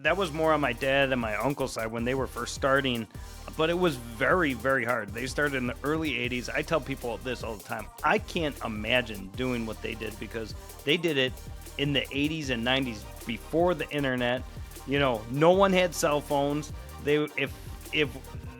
That was more on my dad and my uncle's side when they were first starting, but it was very, very hard. They started in the early 80s. I tell people this all the time. I can't imagine doing what they did because they did it in the 80s and 90s before the internet. You know, no one had cell phones. If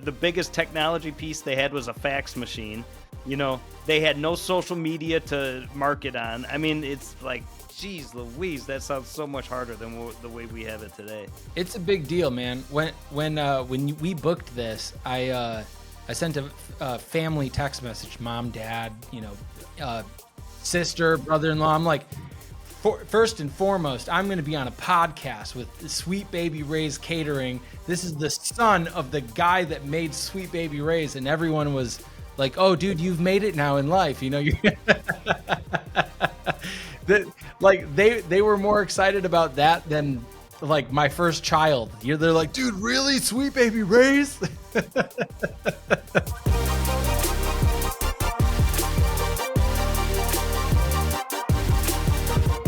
the biggest technology piece they had was a fax machine, you know, they had no social media to market on. I mean, it's like, geez Louise, that sounds so much harder than the way we have it today. It's a big deal, man. When we booked this, I sent a family text message, mom, dad, sister, brother-in-law. I'm like, first and foremost, I'm going to be on a podcast with Sweet Baby Ray's Catering. This is the son of the guy that made Sweet Baby Ray's, and everyone was like, "Oh, dude, you've made it now in life." You know, they were more excited about that than like my first child. They're like, "Dude, really, Sweet Baby Ray's?"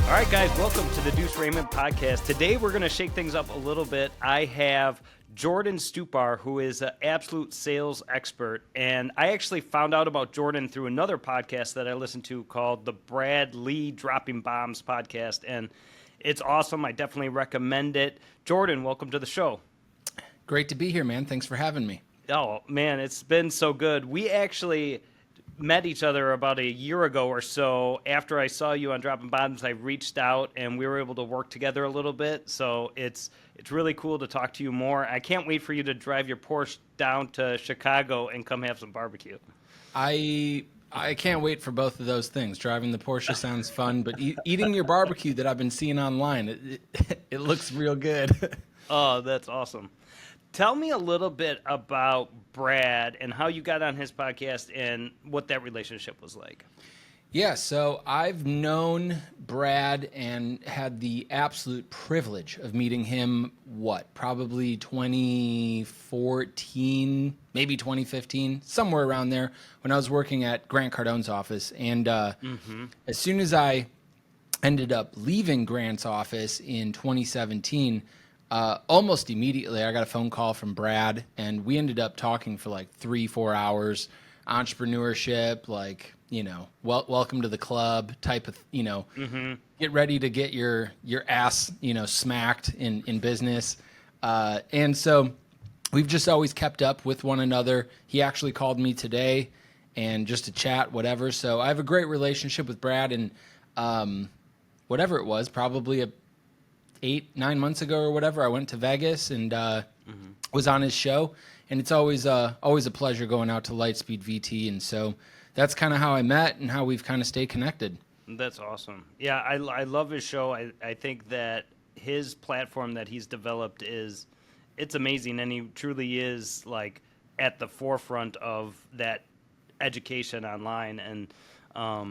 All right, guys, welcome to the Duce Raymond Podcast. Today, we're going to shake things up a little bit. I have Jordan Stupar, who is an absolute sales expert, and I actually found out about Jordan through another podcast that I listened to called the Brad Lee Dropping Bombs podcast, and it's awesome. I definitely recommend it. Jordan, welcome to the show. Great to be here, man. Thanks for having me. Oh, man, it's been so good. We actually met each other about a year ago or so. After I saw you on Dropping Bombs, I reached out and we were able to work together a little bit. So it's really cool to talk to you more. I can't wait for you to drive your Porsche down to Chicago and come have some barbecue. I can't wait for both of those things. Driving the Porsche sounds fun, but eating your barbecue that I've been seeing online, it looks real good. Oh, that's awesome. Tell me a little bit about Brad and how you got on his podcast and what that relationship was like. Yeah, so I've known Brad and had the absolute privilege of meeting him, probably 2014, maybe 2015, somewhere around there, when I was working at Grant Cardone's office. And as soon as I ended up leaving Grant's office in 2017, almost immediately, I got a phone call from Brad, and we ended up talking for like 3-4 hours, entrepreneurship, like, welcome to the club type of, get ready to get your ass, smacked in business. And so we've just always kept up with one another. He actually called me today and just to chat, whatever. So I have a great relationship with Brad, and whatever it was, probably 8-9 months ago or whatever, I went to Vegas and was on his show, and it's always a pleasure going out to Lightspeed VT, and so that's kind of how I met and how we've kind of stayed connected. That's awesome. Yeah, I love his show. I think that his platform that he's developed it's amazing, and he truly is like at the forefront of that education online. And I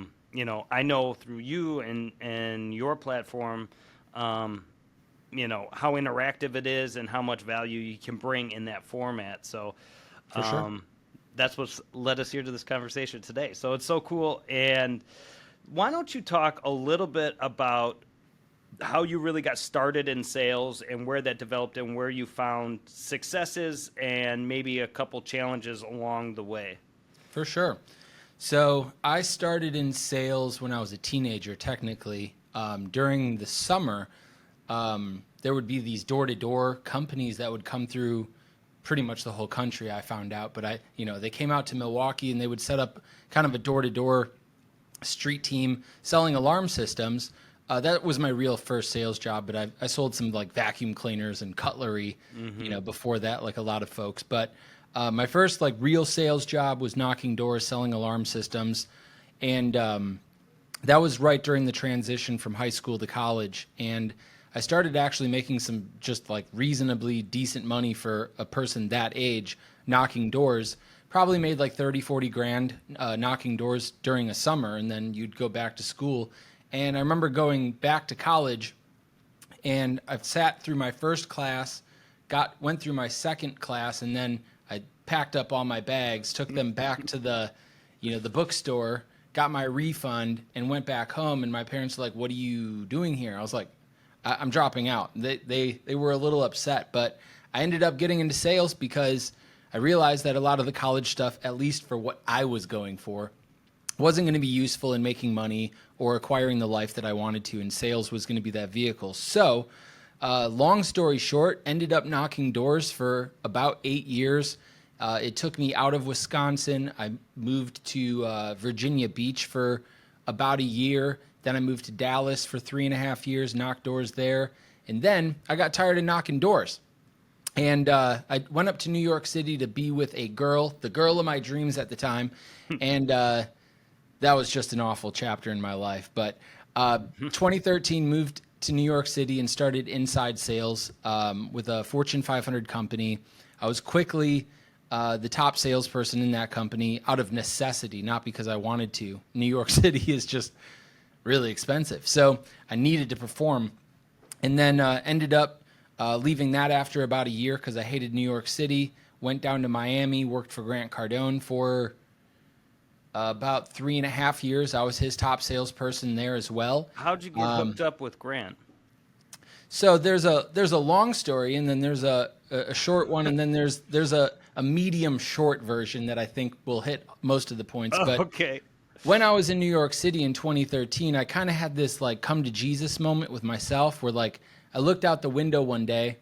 know through you and your platform, how interactive it is and how much value you can bring in that format. So For sure. That's what's led us here to this conversation today. So it's so cool. And why don't you talk a little bit about how you really got started in sales and where that developed and where you found successes and maybe a couple challenges along the way? For sure. So I started in sales when I was a teenager, technically. During the summer, there would be these door-to-door companies that would come through pretty much the whole country, I found out. But they came out to Milwaukee and they would set up kind of a door-to-door street team selling alarm systems. That was my real first sales job, but I sold some like vacuum cleaners and cutlery, before that, like a lot of folks. But my first like real sales job was knocking doors, selling alarm systems. And that was right during the transition from high school to college. And I started actually making some just like reasonably decent money for a person that age knocking doors. Probably made like 30-40 grand knocking doors during a summer, and then you'd go back to school. And I remember going back to college, and I've sat through my first class, went through my second class, and then I packed up all my bags, took them back to the bookstore, got my refund, and went back home. And my parents were like, "What are you doing here?" I was like, I'm dropping out. They were a little upset, but I ended up getting into sales because I realized that a lot of the college stuff, at least for what I was going for, wasn't going to be useful in making money or acquiring the life that I wanted to, and sales was going to be that vehicle. So, long story short, ended up knocking doors for about 8 years. It took me out of Wisconsin. I moved to Virginia Beach for about a year. Then I moved to Dallas for 3.5 years, knocked doors there. And then I got tired of knocking doors. And I went up to New York City to be with a girl, the girl of my dreams at the time. And that was just an awful chapter in my life. But 2013, moved to New York City and started inside sales with a Fortune 500 company. I was quickly the top salesperson in that company out of necessity, not because I wanted to. New York City is just really expensive. So I needed to perform. And then ended up leaving that after about a year because I hated New York City. Went down to Miami, worked for Grant Cardone for about 3.5 years. I was his top salesperson there as well. How'd you get hooked up with Grant? So there's a long story, and then there's a short one, and then there's a medium short version that I think will hit most of the points. But okay. When I was in New York City in 2013, I kind of had this like come to Jesus moment with myself where like I looked out the window one day.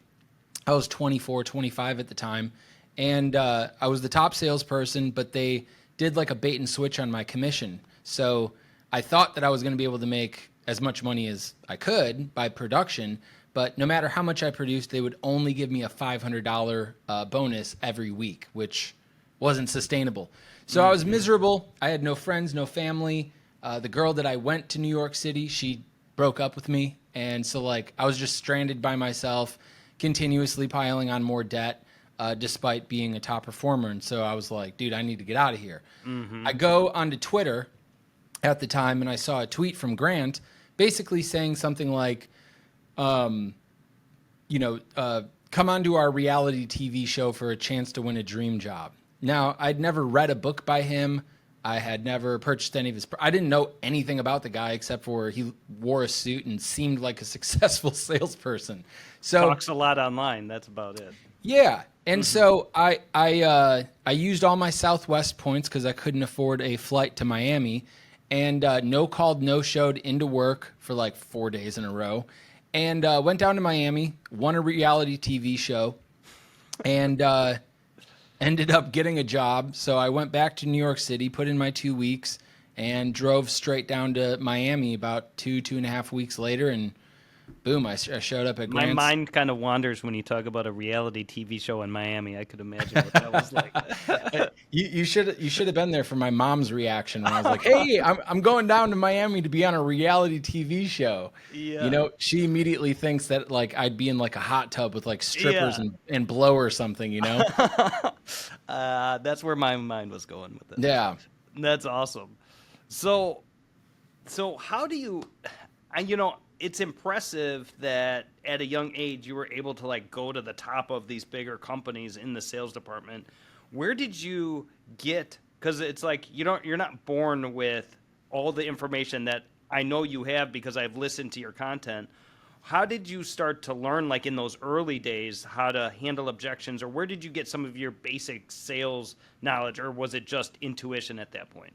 I was 24, 25 at the time, and I was the top salesperson, but they did like a bait and switch on my commission. So I thought that I was going to be able to make as much money as I could by production, but no matter how much I produced, they would only give me a $500 bonus every week, which wasn't sustainable. So I was miserable. I had no friends, no family. The girl that I went to New York City, she broke up with me. And so like I was just stranded by myself, continuously piling on more debt, despite being a top performer. And so I was like, dude, I need to get out of here. I go onto Twitter at the time, and I saw a tweet from Grant basically saying something like, come onto our reality TV show for a chance to win a dream job. Now, I'd never read a book by him. I had never purchased any of his. I didn't know anything about the guy except for he wore a suit and seemed like a successful salesperson. So talks a lot online. That's about it. Yeah, and so I used all my Southwest points because I couldn't afford a flight to Miami, and no called, no showed into work for like 4 days in a row, and went down to Miami, won a reality TV show, and ended up getting a job. So I went back to New York City, put in my 2 weeks, and drove straight down to Miami about 2.5 weeks later, and boom, I showed up at Grant's. My mind kind of wanders when you talk about a reality TV show in Miami. I could imagine what that was like. You should have been there for my mom's reaction when I was like, "Hey, I'm going down to Miami to be on a reality TV show." Yeah. You know, she immediately thinks that like I'd be in like a hot tub with like strippers and blow or something. You know. That's where my mind was going with it. Yeah. That's awesome. So how do you, it's impressive that at a young age you were able to like go to the top of these bigger companies in the sales department. Where did you get, because it's like you're not born with all the information that I know you have because I've listened to your content. How did you start to learn, like in those early days, how to handle objections, or where did you get some of your basic sales knowledge, or was it just intuition at that point?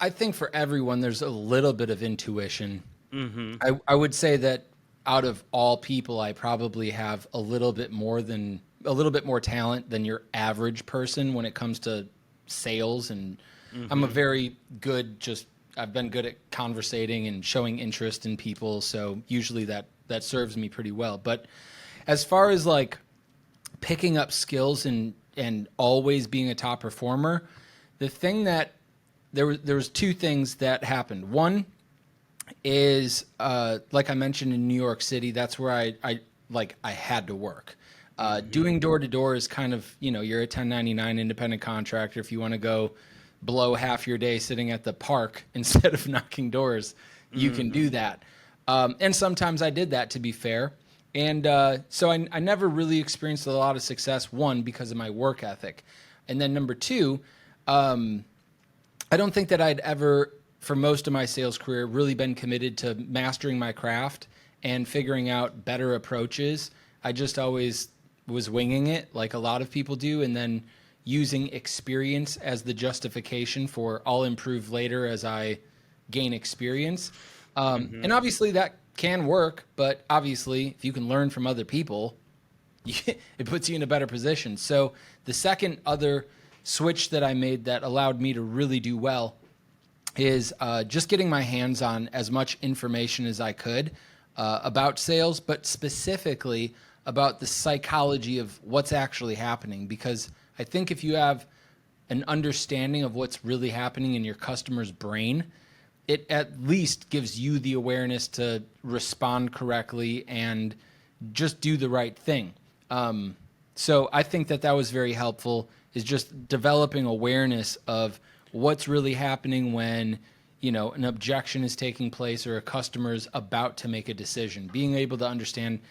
I think for everyone, there's a little bit of intuition. Mm-hmm. I would say that out of all people, I probably have a little bit more talent than your average person when it comes to sales. And I'm a very good, I've been good at conversating and showing interest in people. So usually that serves me pretty well. But as far as like picking up skills and always being a top performer, the thing that there was two things that happened. One is, like I mentioned in New York City, that's where I had to work. Doing door to door is kind of, you're a 1099 independent contractor. If you want to go blow half your day sitting at the park instead of knocking doors, you can do that. And sometimes I did that, to be fair. And so I never really experienced a lot of success, one, because of my work ethic. And then number two, I don't think that I'd ever, for most of my sales career, really been committed to mastering my craft and figuring out better approaches. I just always was winging it like a lot of people do, and then using experience as the justification for I'll improve later as I gain experience. And obviously that can work, but obviously if you can learn from other people, it puts you in a better position. So the second other switch that I made that allowed me to really do well is just getting my hands on as much information as I could about sales, but specifically about the psychology of what's actually happening. Because I think if you have an understanding of what's really happening in your customer's brain, it at least gives you the awareness to respond correctly and just do the right thing. So I think that was very helpful, is just developing awareness of what's really happening when, an objection is taking place or a customer's about to make a decision. Being able to understand,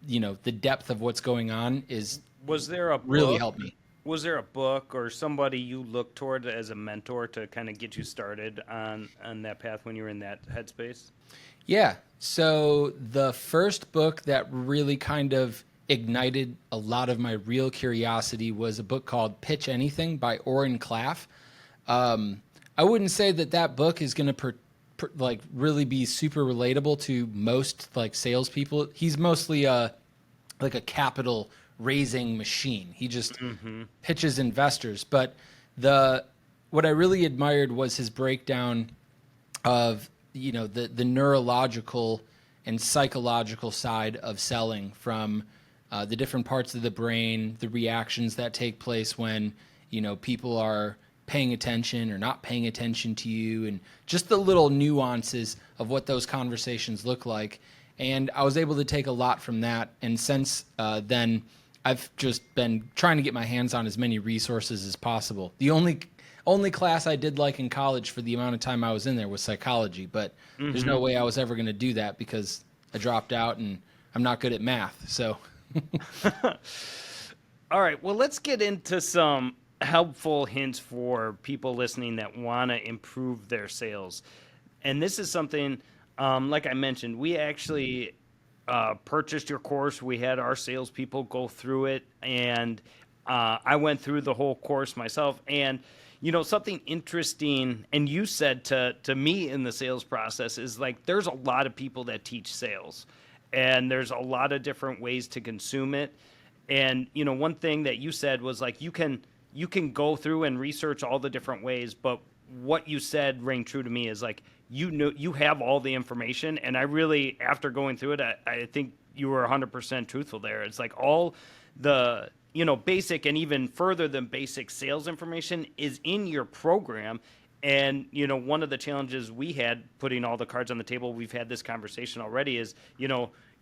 the depth of what's going on really helped me. Was there a book or somebody you looked toward as a mentor to kind of get you started on that path when you were in that headspace? Yeah. So the first book that really kind of ignited a lot of my real curiosity was a book called Pitch Anything by Orrin Claff. I wouldn't say that book is going to really be super relatable to most salespeople. He's mostly a capital raising machine. He just pitches investors. But what I really admired was his breakdown of the neurological and psychological side of selling, from the different parts of the brain, the reactions that take place when people are paying attention or not paying attention to you, and just the little nuances of what those conversations look like. And I was able to take a lot from that. And since then, I've just been trying to get my hands on as many resources as possible. The only class I did like in college for the amount of time I was in there was psychology, but there's no way I was ever going to do that because I dropped out and I'm not good at math. So, all right, well, let's get into some helpful hints for people listening that want to improve their sales. And this is something, like I mentioned, we actually purchased your course. We had our salespeople go through it, and I went through the whole course myself. And something interesting, and you said to me in the sales process, is there's a lot of people that teach sales, and there's a lot of different ways to consume it. And one thing that you said was you can go through and research all the different ways, but what you said rang true to me is you have all the information. And I really, after going through it, I think you were 100% truthful there. It's all the, basic and even further than basic sales information is in your program. And, one of the challenges we had putting all the cards on the table, we've had this conversation already, is,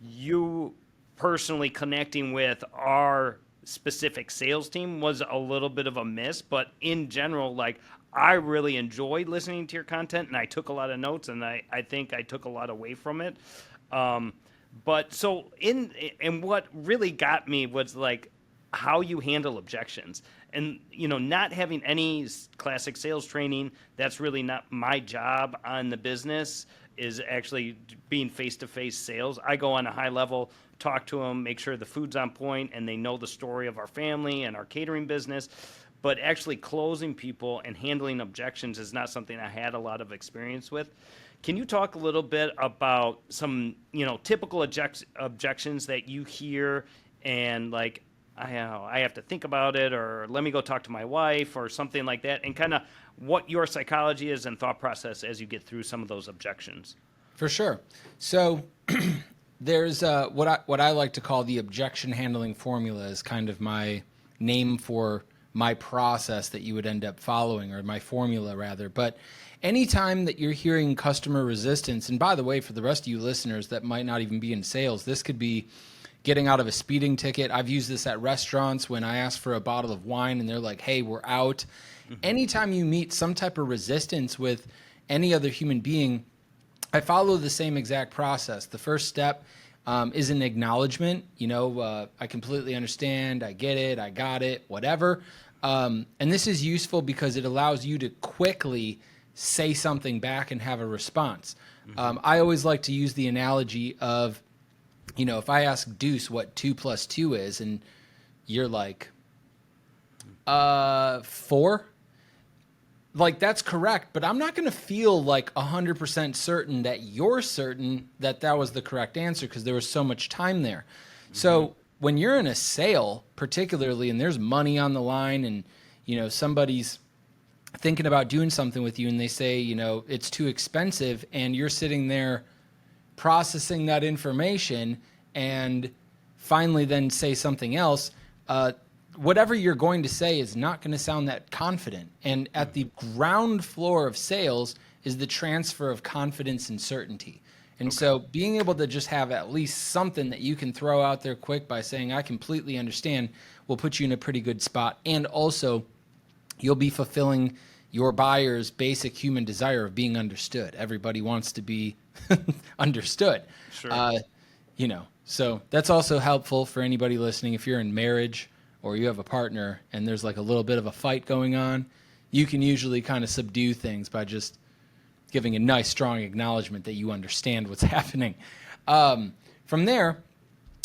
you personally connecting with our specific sales team was a little bit of a miss. But in general, I really enjoyed listening to your content, and I took a lot of notes, and I think I took a lot away from it. But so and what really got me was how you handle objections. And, not having any classic sales training, that's really not my job on the business, is actually being face-to-face sales. I go on a high level, talk to them, make sure the food's on point, and they know the story of our family and our catering business. But actually closing people and handling objections is not something I had a lot of experience with. Can you talk a little bit about some, typical objections that you hear, and I have to think about it, or let me go talk to my wife, or something like that, and kind of what your psychology is and thought process as you get through some of those objections? For sure. So there's what I like to call the objection handling formula, is kind of my name for my process that you would end up following, or my formula rather. But anytime that you're hearing customer resistance, and by the way, for the rest of you listeners that might not even be in sales, this could be getting out of a speeding ticket. I've used this at restaurants when I ask for a bottle of wine and they're like, hey, we're out. Anytime you meet some type of resistance with any other human being, I follow the same exact process. The first step is an acknowledgement. I completely understand. I get it. I got it, whatever. And this is useful because it allows you to quickly say something back and have a response. I always like to use the analogy of if I ask Duce what 2 plus 2 is, and you're like, 4, like that's correct, but I'm not going to feel like 100% certain that you're certain that that was the correct answer because there was so much time there. So when you're in a sale, particularly, and there's money on the line, and somebody's thinking about doing something with you, and they say it's too expensive, and you're sitting there processing that information, and finally then say something else. Whatever you're going to say is not going to sound that confident. And at the ground floor of sales is the transfer of confidence and certainty. And so being able to just have at least something that you can throw out there quick by saying, I completely understand, will put you in a pretty good spot. And also, you'll be fulfilling your buyer's basic human desire of being understood. Everybody wants to be understood. Sure. So that's also helpful for anybody listening. If you're in marriage or you have a partner and there's like a little bit of a fight going on, you can usually kind of subdue things by just giving a nice, strong acknowledgement that you understand what's happening. From there,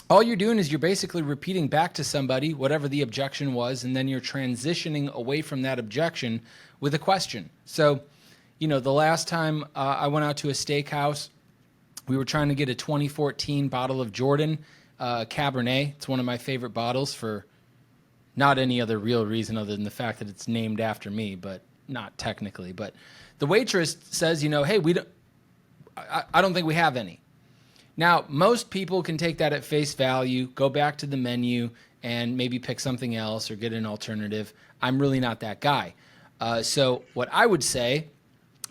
all you're doing is you're basically repeating back to somebody whatever the objection was, and then you're transitioning away from that objection with a question. So, the last time I went out to a steakhouse, we were trying to get a 2014 bottle of Jordan Cabernet. It's one of my favorite bottles for not any other real reason other than the fact that it's named after me, but not technically. But the waitress says, hey, I don't think we have any. Now, most people can take that at face value, go back to the menu, and maybe pick something else or get an alternative. I'm really not that guy. So what I would say,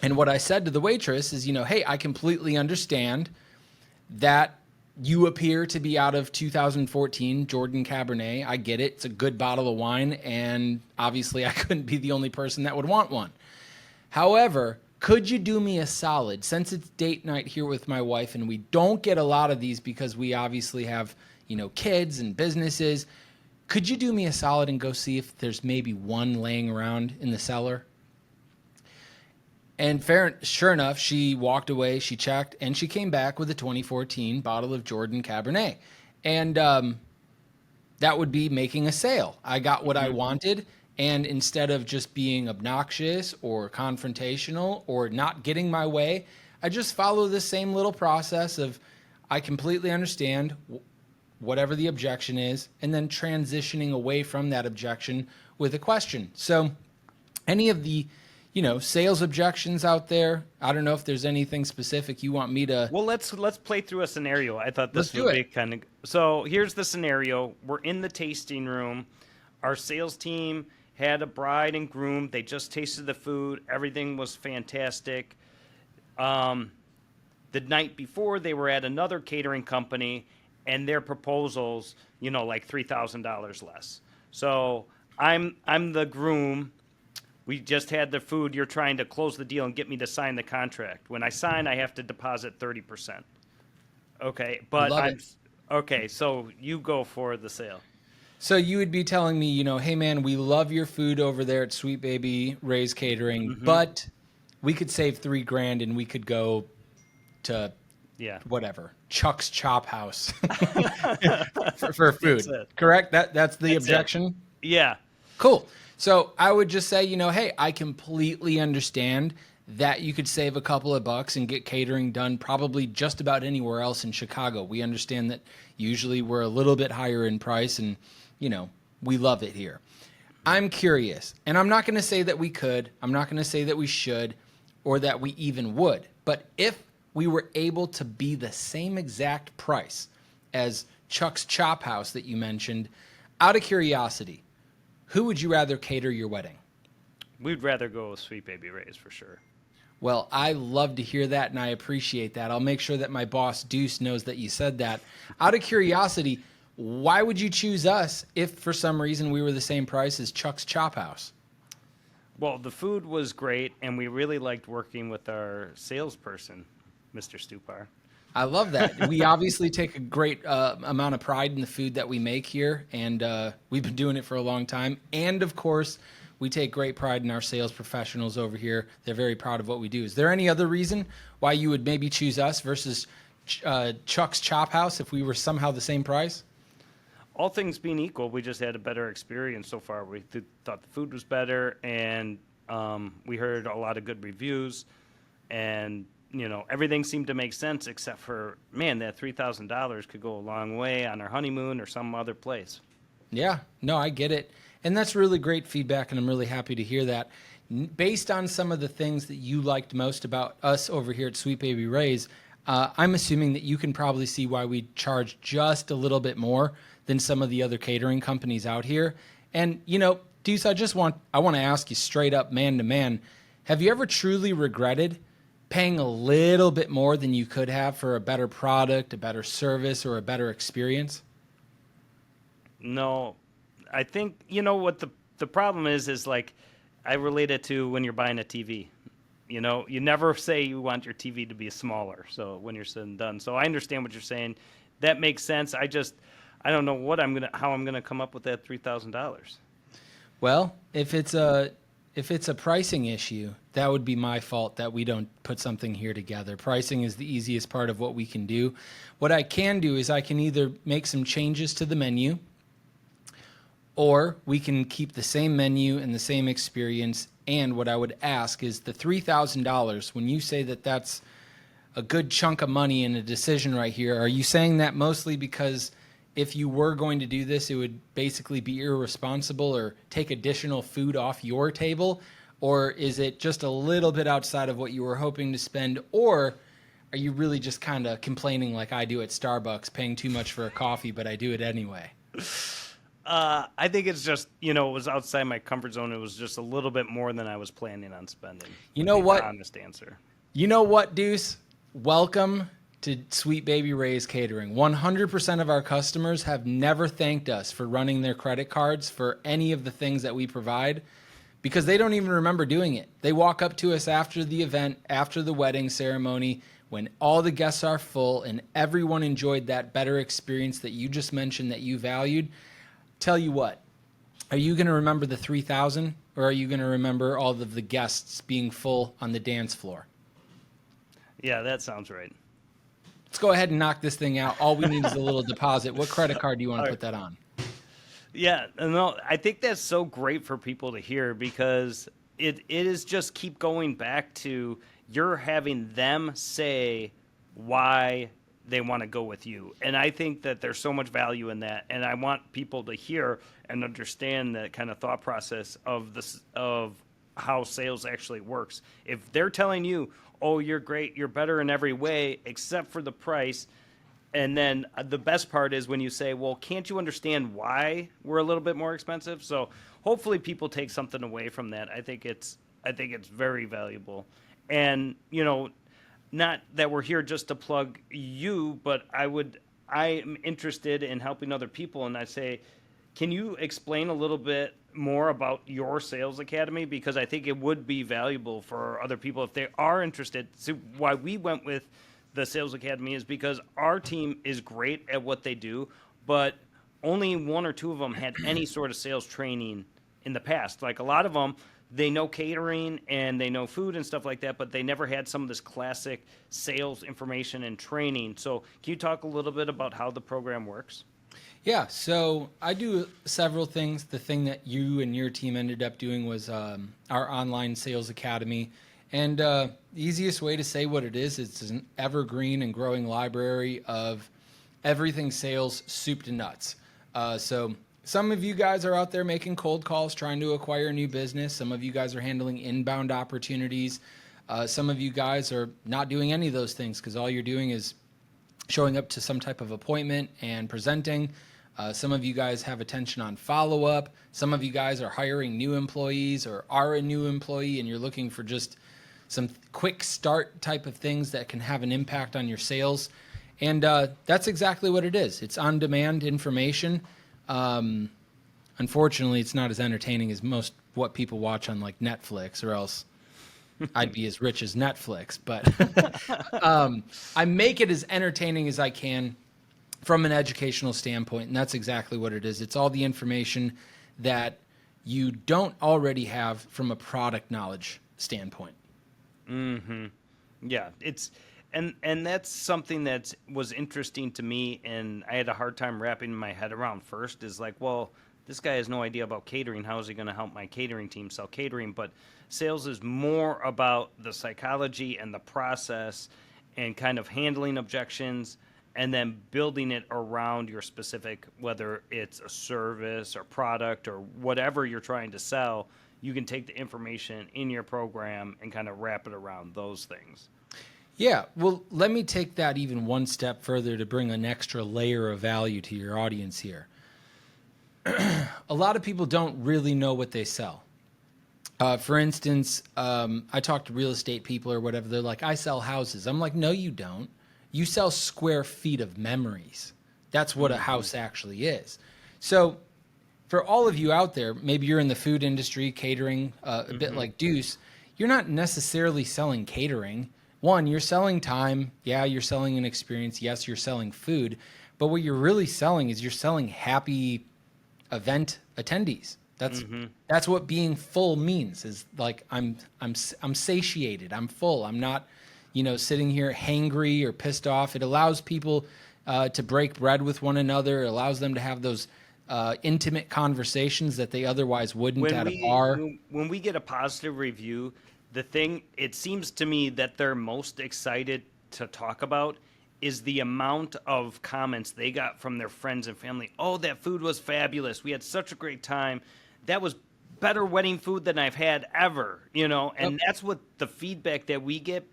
and what I said to the waitress is, hey, I completely understand that you appear to be out of 2014 Jordan Cabernet. I get it. It's a good bottle of wine, and obviously I couldn't be the only person that would want one. However, could you do me a solid, since it's date night here with my wife, and we don't get a lot of these because we obviously have, kids and businesses, could you do me a solid and go see if there's maybe one laying around in the cellar? And sure enough, she walked away, she checked, and she came back with a 2014 bottle of Jordan Cabernet. And that would be making a sale. I got what I wanted, and instead of just being obnoxious or confrontational or not getting my way, I just follow the same little process of I completely understand whatever the objection is, and then transitioning away from that objection with a question. So any of the sales objections out there, I don't know if there's anything specific you want me to... Well, let's play through a scenario. I thought this would be kind of... So here's the scenario. We're in the tasting room. Our sales team had a bride and groom. They just tasted the food. Everything was fantastic. The night before, they were at another catering company, and their proposals, like $3,000 less. So I'm the groom. We just had the food. You're trying to close the deal and get me to sign the contract. When I sign, I have to deposit 30%. Okay, but okay. So you go for the sale. So you would be telling me, hey man, we love your food over there at Sweet Baby Ray's Catering, but we could save $3,000 and we could go to whatever, Chuck's Chop House for food. Correct? That's the objection? Yeah. Cool. So I would just say, hey, I completely understand that you could save a couple of bucks and get catering done probably just about anywhere else in Chicago. We understand that usually we're a little bit higher in price, and, we love it here. I'm curious, and I'm not going to say that we could, I'm not going to say that we should, or that we even would, but if we were able to be the same exact price as Chuck's Chop House that you mentioned, out of curiosity, who would you rather cater your wedding? We'd rather go with Sweet Baby Ray's for sure. Well, I love to hear that, and I appreciate that. I'll make sure that my boss, Duce, knows that you said that. Out of curiosity, why would you choose us if for some reason we were the same price as Chuck's Chop House? Well, the food was great, and we really liked working with our salesperson, Mr. Stupar. I love that. We obviously take a great amount of pride in the food that we make here, and we've been doing it for a long time. And, of course, we take great pride in our sales professionals over here. They're very proud of what we do. Is there any other reason why you would maybe choose us versus Chuck's Chop House if we were somehow the same price? All things being equal, we just had a better experience so far. We thought the food was better, and we heard a lot of good reviews, and everything seemed to make sense except for, man, that $3,000 could go a long way on our honeymoon or some other place. Yeah, no, I get it. And that's really great feedback, and I'm really happy to hear that. Based on some of the things that you liked most about us over here at Sweet Baby Ray's, I'm assuming that you can probably see why we charge just a little bit more than some of the other catering companies out here. And, Duce, I want to ask you straight up, man to man, have you ever truly regretted paying a little bit more than you could have for a better product, a better service, or a better experience? No, I think, what the problem is like, I relate it to when you're buying a TV. You never say you want your TV to be smaller. So when you're said and done. So I understand what you're saying. That makes sense. I don't know how I'm gonna come up with that $3,000. Well, if it's a pricing issue, that would be my fault that we don't put something here together. Pricing is the easiest part of what we can do. What I can do is I can either make some changes to the menu, or we can keep the same menu and the same experience. And what I would ask is the $3,000, when you say that that's a good chunk of money in a decision right here, are you saying that mostly because if you were going to do this, it would basically be irresponsible or take additional food off your table? Or is it just a little bit outside of what you were hoping to spend? Or are you really just kind of complaining like I do at Starbucks, paying too much for a coffee, but I do it anyway? I think it's just, it was outside my comfort zone. It was just a little bit more than I was planning on spending. You know what? Honest answer. You know what, Duce? Welcome to Sweet Baby Ray's Catering. 100% of our customers have never thanked us for running their credit cards for any of the things that we provide because they don't even remember doing it. They walk up to us after the event, after the wedding ceremony, when all the guests are full and everyone enjoyed that better experience that you just mentioned that you valued. Tell you what, are you going to remember the 3,000 or are you going to remember all of the guests being full on the dance floor? Yeah, that sounds right. Let's go ahead and knock this thing out. All we need is a little deposit. What credit card do you want to put that on? Yeah, no, I think that's so great for people to hear because it is just keep going back to you're having them say why they want to go with you. And I think that there's so much value in that. And I want people to hear and understand that kind of thought process of how sales actually works. If they're telling you, oh, you're great, you're better in every way except for the price. And then the best part is when you say, well, can't you understand why we're a little bit more expensive? So hopefully people take something away from that. I think it's very valuable. And, not that we're here just to plug you, but I'm interested in helping other people. And I say, can you explain a little bit more about your sales academy? Because I think it would be valuable for other people if they are interested. So why we went with the sales academy is because our team is great at what they do, but only one or two of them had any sort of sales training in the past. Like a lot of them, they know catering and they know food and stuff like that, but they never had some of this classic sales information and training. So can you talk a little bit about how the program works? Yeah, so I do several things. The thing that you and your team ended up doing was our online sales academy. And the easiest way to say what it is, it's an evergreen and growing library of everything sales, soup to nuts. So some of you guys are out there making cold calls, trying to acquire new business. Some of you guys are handling inbound opportunities. Some of you guys are not doing any of those things because all you're doing is showing up to some type of appointment and presenting. Some of you guys have attention on follow-up. Some of you guys are hiring new employees or are a new employee and you're looking for just some quick start type of things that can have an impact on your sales. And that's exactly what it is. It's on-demand information. Unfortunately, it's not as entertaining as most what people watch on like Netflix, or else I'd be as rich as Netflix. But I make it as entertaining as I can from an educational standpoint, and that's exactly what it is. It's all the information that you don't already have from a product knowledge standpoint. Mm-hmm. Yeah, And that's something that was interesting to me, and I had a hard time wrapping my head around first. Is like, well, this guy has no idea about catering. How is he going to help my catering team sell catering? But sales is more about the psychology and the process, and kind of handling objections, and then building it around your specific, whether it's a service or product or whatever you're trying to sell. You can take the information in your program and kind of wrap it around those things. Yeah, well, let me take that even one step further to bring an extra layer of value to your audience here. A lot of people don't really know what they sell. For instance, I talk to real estate people or whatever. They're like, I sell houses. I'm like, no, you don't. You sell square feet of memories. That's what a house actually is. So for all of you out there, maybe you're in the food industry, catering, a bit like Duce, you're not necessarily selling catering. One, you're selling time. Yeah, you're selling an experience. Yes, you're selling food. But what you're really selling is you're selling happy event attendees. That's what being full means. Is like I'm satiated. I'm full. I'm not, sitting here hangry or pissed off. It allows people to break bread with one another. It allows them to have those intimate conversations that they otherwise wouldn't at a bar. When we get a positive review, it seems to me that they're most excited to talk about is the amount of comments they got from their friends and family. Oh, that food was fabulous. We had such a great time. That was better wedding food than I've had ever, and that's what the feedback that we get.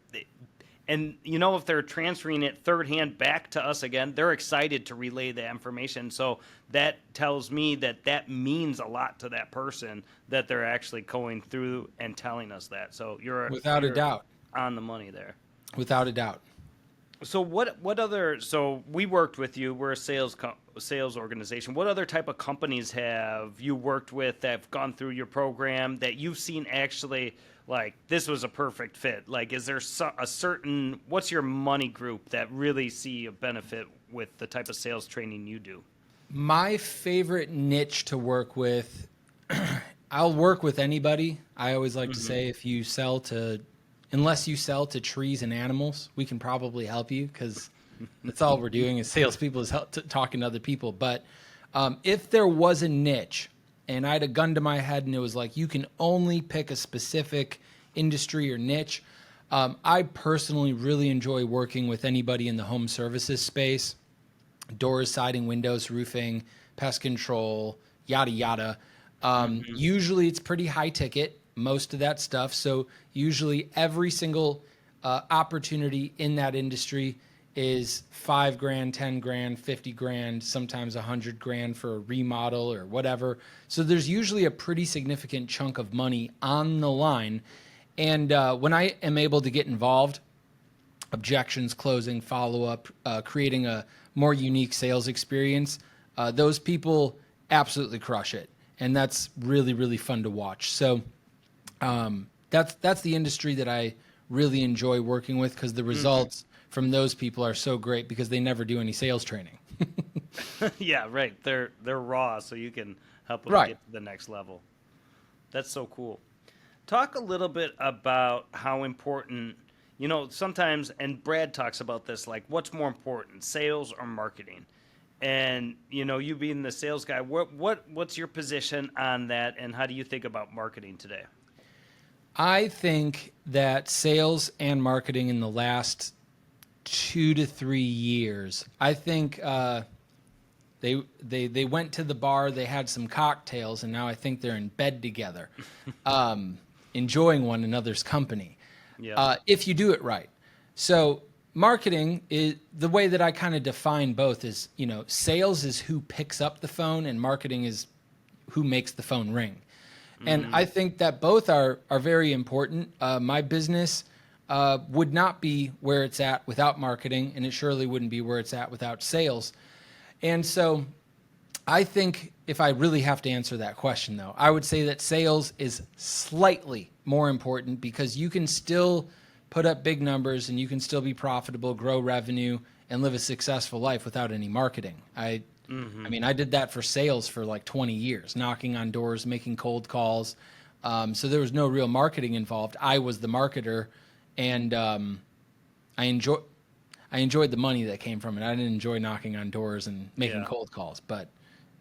And, if they're transferring it third hand back to us again, they're excited to relay that information. So that tells me that means a lot to that person that they're actually going through and telling us that. So you're without a doubt on the money there. Without a doubt. So what other, so we worked with you, we're a sales organization. What other type of companies have you worked with that have gone through your program that you've seen actually, like, this was a perfect fit? Like, is there a certain, what's your money group that really see a benefit with the type of sales training you do? My favorite niche to work with, I'll work with anybody. I always like to say, unless you sell to trees and animals, we can probably help you, because that's all we're doing as salespeople is talking to other people. But if there was a niche and I had a gun to my head and it was like, you can only pick a specific industry or niche, I personally really enjoy working with anybody in the home services space: doors, siding, windows, roofing, pest control, yada, yada. Usually it's pretty high ticket, most of that stuff. So usually every single opportunity in that industry is $5 grand, 10 grand, 50 grand, sometimes 100 grand for a remodel or whatever. So there's usually a pretty significant chunk of money on the line. And when I am able to get involved, objections, closing, follow-up, creating a more unique sales experience, those people absolutely crush it. And that's really, really fun to watch. So that's the industry that I really enjoy working with, because the results from those people are so great because they never do any sales training. Yeah, right. They're raw, so you can help them get to the next level. That's so cool. Talk a little bit about how important, sometimes, and Brad talks about this, like, what's more important, sales or marketing? And, you being the sales guy, what's your position on that, and how do you think about marketing today? I think that sales and marketing in the last 2 to 3 years, I think they went to the bar, they had some cocktails, and now I think they're in bed together, enjoying one another's company. Yeah. If you do it right. So marketing is the way that I kind of define both is, sales is who picks up the phone and marketing is who makes the phone ring. And I think that both are very important. My business would not be where it's at without marketing, and it surely wouldn't be where it's at without sales. And so I think if I really have to answer that question, though, I would say that sales is slightly more important, because you can still put up big numbers and you can still be profitable, grow revenue, and live a successful life without any marketing. I mean, I did that for sales for like 20 years, knocking on doors, making cold calls. So there was no real marketing involved. I was the marketer, and I enjoyed the money that came from it. I didn't enjoy knocking on doors and making Yeah. cold calls, but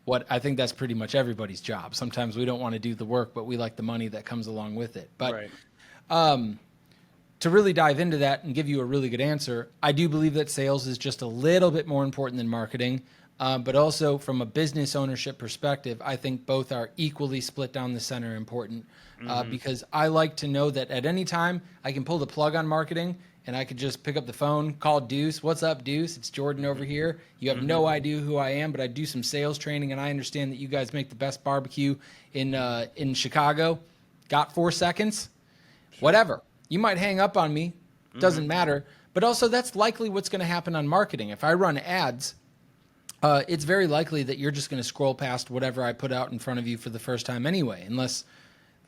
what I think that's pretty much everybody's job. Sometimes we don't want to do the work, but we like the money that comes along with it. But Right. to really dive into that and give you a really good answer, I do believe that sales is just a little bit more important than marketing. But also from a business ownership perspective, I think both are equally split down the center important because I like to know that at any time I can pull the plug on marketing and I could just pick up the phone, call Duce. What's up, Duce? It's Jordan over here. You have no idea who I am, but I do some sales training and I understand that you guys make the best barbecue in Chicago. Got 4 seconds? Whatever. You might hang up on me. Doesn't matter. But also that's likely what's going to happen on marketing. If I run ads, it's very likely that you're just going to scroll past whatever I put out in front of you for the first time anyway, unless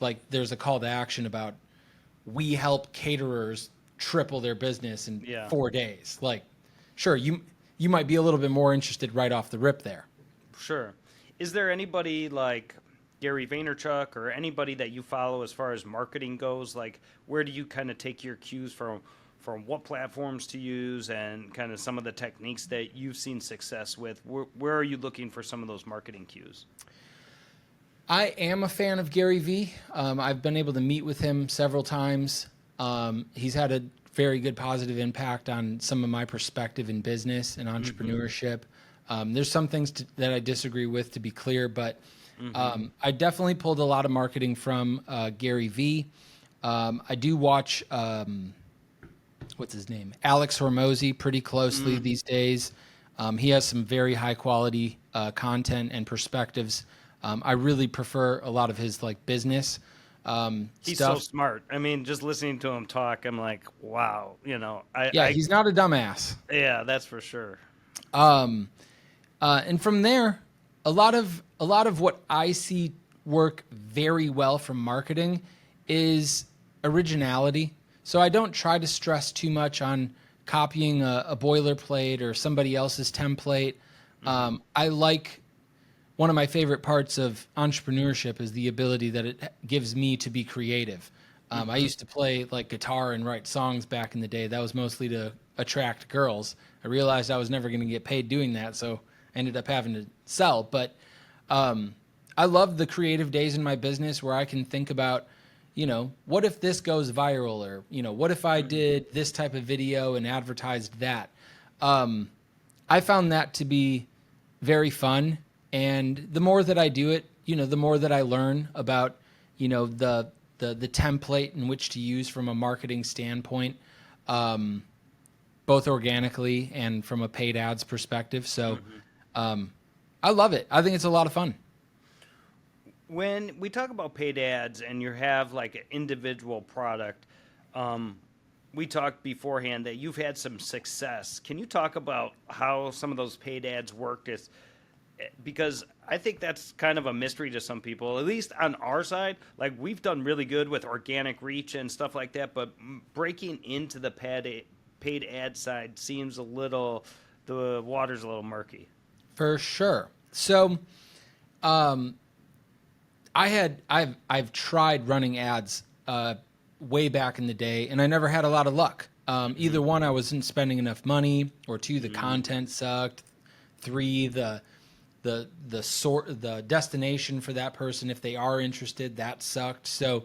like there's a call to action about we help caterers triple their business in 4 days. Like, sure, you might be a little bit more interested right off the rip there. Sure. Is there anybody like Gary Vaynerchuk or anybody that you follow as far as marketing goes? Like, where do you kind of take your cues from what platforms to use and kind of some of the techniques that you've seen success with? Where are you looking for some of those marketing cues? I am a fan of Gary V. I've been able to meet with him several times. He's had a very good positive impact on some of my perspective in business and entrepreneurship. There's some things that I disagree with, to be clear, but I definitely pulled a lot of marketing from Gary V. I do watch, what's his name? Alex Hormozy pretty closely these days. He has some very high quality content and perspectives. I really prefer a lot of his like business He's stuff. so smart. I mean, just listening to him talk, I'm like, wow, He's not a dumbass. Yeah, that's for sure. And from there, a lot of what I see work very well from marketing is originality. So I don't try to stress too much on copying a boilerplate or somebody else's template. I like one of my favorite parts of entrepreneurship is the ability that it gives me to be creative. I used to play like guitar and write songs back in the day. That was mostly to attract girls. I realized I was never going to get paid doing that, so I ended up having to sell. But I love the creative days in my business where I can think about, what if this goes viral, or, what if I did this type of video and advertised that? I found that to be very fun. And the more that I do it, the more that I learn about, the template in which to use from a marketing standpoint, both organically and from a paid ads perspective. So I love it. I think it's a lot of fun. When we talk about paid ads and you have like an individual product, we talked beforehand that you've had some success. Can you talk about how some of those paid ads worked? Because I think that's kind of a mystery to some people, at least on our side. Like, we've done really good with organic reach and stuff like that, but breaking into the paid ad side seems the water's a little murky. For sure. So, I've tried running ads way back in the day, and I never had a lot of luck. Either one, I wasn't spending enough money, or two, the content sucked. Three, the destination for that person, if they are interested, that sucked. So,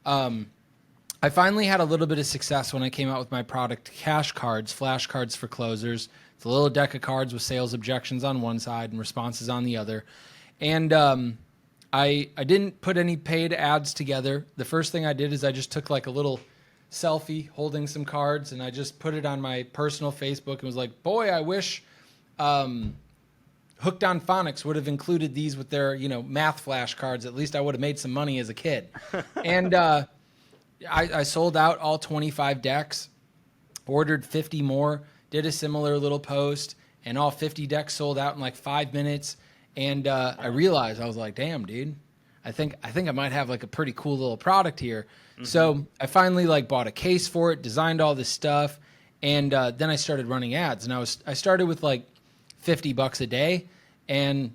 I finally had a little bit of success when I came out with my product, Cash Cards, flashcards for closers. It's a little deck of cards with sales objections on one side and responses on the other. And I didn't put any paid ads together. The first thing I did is I just took like a little selfie holding some cards, and I just put it on my personal Facebook and was like, boy, I wish Hooked on Phonics would have included these with their, math flashcards. At least I would have made some money as a kid. And I sold out all 25 decks, ordered 50 more, did a similar little post, and all 50 decks sold out in like 5 minutes. And I realized, I was like, damn, dude, I think I might have like a pretty cool little product here. So I finally like bought a case for it, designed all this stuff, and then I started running ads. And I started with like $50 a day, and